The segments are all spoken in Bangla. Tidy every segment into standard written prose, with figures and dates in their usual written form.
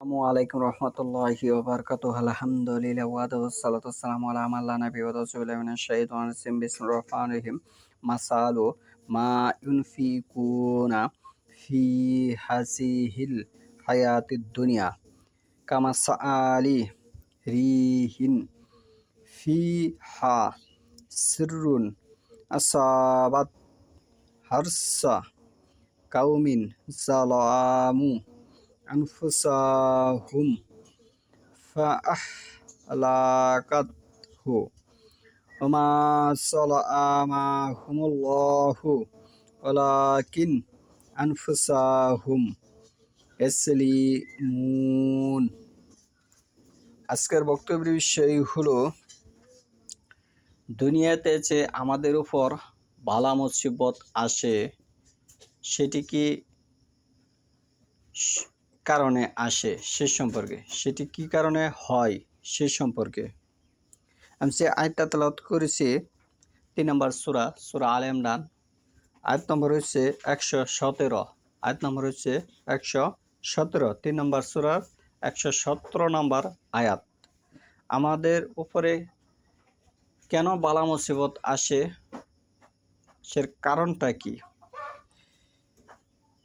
আসসালামু আলাইকুম রহমতুল্লাহি ওয়া বারাকাতুহু আলহামদুলিল্লাহ ওয়াসসালাতু ওয়াসসালামু আলা মান লা নাবিয়্যা বা'দাহু আউযুবিল্লাহি মিনাশ শাইতানির রাজিম বিসমিল্লাহির রহমানির রহিম মাসালু মা ইউনফিকুনা ফি হাযিহিল হায়াতিদ দুনিয়া কামাসআলি রিহিন ফিহা সিররুন আসাবাত হারসা কাউমিন যালামু আনফুসাহুম ফাআহলাকাতহু ওমা সালামাহুমুল্লাহু ওয়ালাকিন আনফুসাহুম ইয়াসলিমুন। আজকের বক্তব্যের বিষয় হলো দুনিয়াতে যে আমাদের উপর বালা মুসিবত আসে সেটি কি কারণে আসে সে সম্পর্কে, সেটি কি কারণে হয় সে সম্পর্কে আমি যে আয়াতটা তেলাওয়াত করেছি 3 নম্বর সূরা আলে ইমরান, আয়াত নম্বর হচ্ছে 117, আয়াত নম্বর হচ্ছে 117, 3 নম্বর সূরার 117 নম্বর আয়াত। আমাদের উপরে কেন বালা মুসিবত আসে সে কারণটা কি?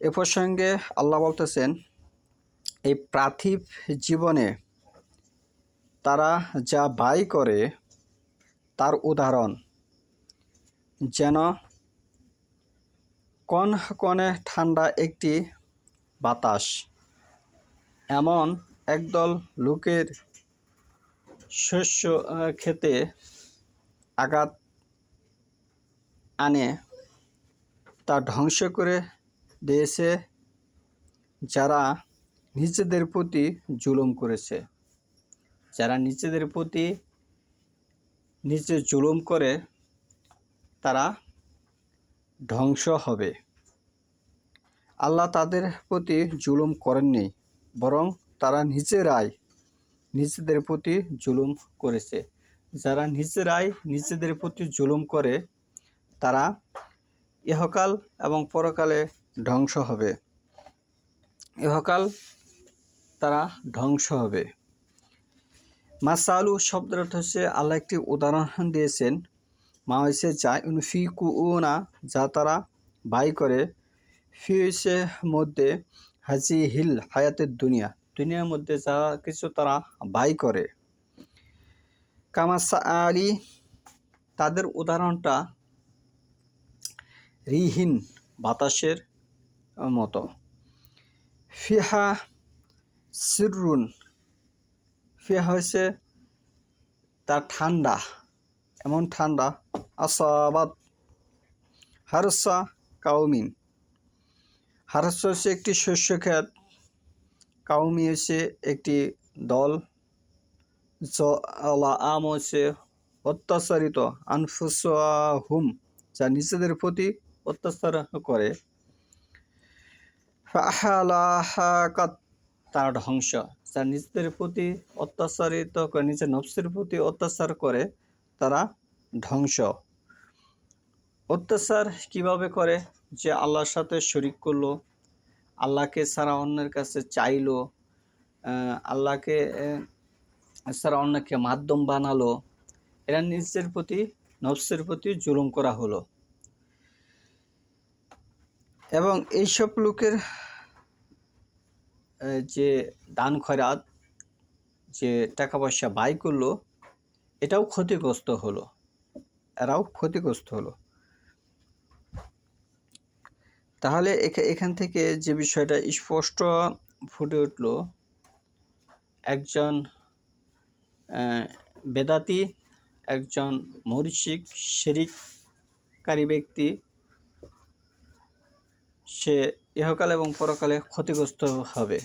এ প্রসঙ্গে আল্লাহ বলতেছেন, এই পার্থিব জীবনে তারা যা ব্যয় করে তার উদাহরণ যেন কনকনে ঠান্ডা একটি বাতাস। এমন একদল লোকের শস্য খেতে আঘাত আনে তা ধ্বংস করে দিয়েছে যারা নিজেদের প্রতি জুলুম করেছে। যারা নিজেদের প্রতি নিজে জুলুম করে তারা ধ্বংস হবে। আল্লাহ তাদের প্রতি জুলুম করেননি, বরং তারা নিজেরাই নিজেদের প্রতি জুলুম করেছে। যারা নিজেরাই নিজেদের প্রতি জুলুম করে তারা ইহকাল এবং পরকালে ধ্বংস হবে। ইহকাল তারা ধ্বংস হবে। মাসালু শব্দের অর্থ হচ্ছে আল্লাহ একটি উদাহরণ দিয়েছেন। মা হয়েছে যা ইউনফিকুনা, যা তারা ব্যয় করে, ফি হয়েছে মধ্যে, হাযিহিল হায়াতের দুনিয়া, দুনিয়ার মধ্যে যা কিছু তারা ব্যয় করে, কামাসআলি, তাদের উদাহরণটা রিহিন, বাতাসের মতো, ফিহা সিররুন, ফিহা হয়েছে তার ঠান্ডা, এমন ঠান্ডা, আসাবাত হারসা কাউমিন, হারস হচ্ছে একটি শস্য ক্ষেত, কাউমি হচ্ছে একটি দল, আম হচ্ছে অত্যাচারিত, আনফুসাহুম, যা নিজেদের প্রতি অত্যাচার করে, ফাআহলাকাত, তারা ধ্বংস, যা নিজেদের প্রতি অত্যাচারিত করে, নিজের নফসের প্রতি অত্যাচার করে তারা ধ্বংস। অত্যাচার কিভাবে করে? যে আল্লাহর সাথে শরিক করলো, আল্লাহকে ছাড়া অন্যের কাছে চাইলো, আল্লাহকে ছাড়া অন্যকে মাধ্যম বানালো, এরা নিজের প্রতি নফসের প্রতি জুলুম করা হলো। এবং এইসব লোকের যে দান খয়রাত, যে টাকা পয়সা ব্যয় করলো, এটাও ক্ষতিগ্রস্ত হলো, এরাও ক্ষতিগ্রস্ত হলো। তাহলে এখান থেকে যে বিষয়টা স্পষ্ট ফুটে উঠল, একজন বেদাতি, একজন মুশরিক, শিরককারী ব্যক্তি, সে ইহকাল এবং পরকালে ক্ষতিগ্রস্ত হবে।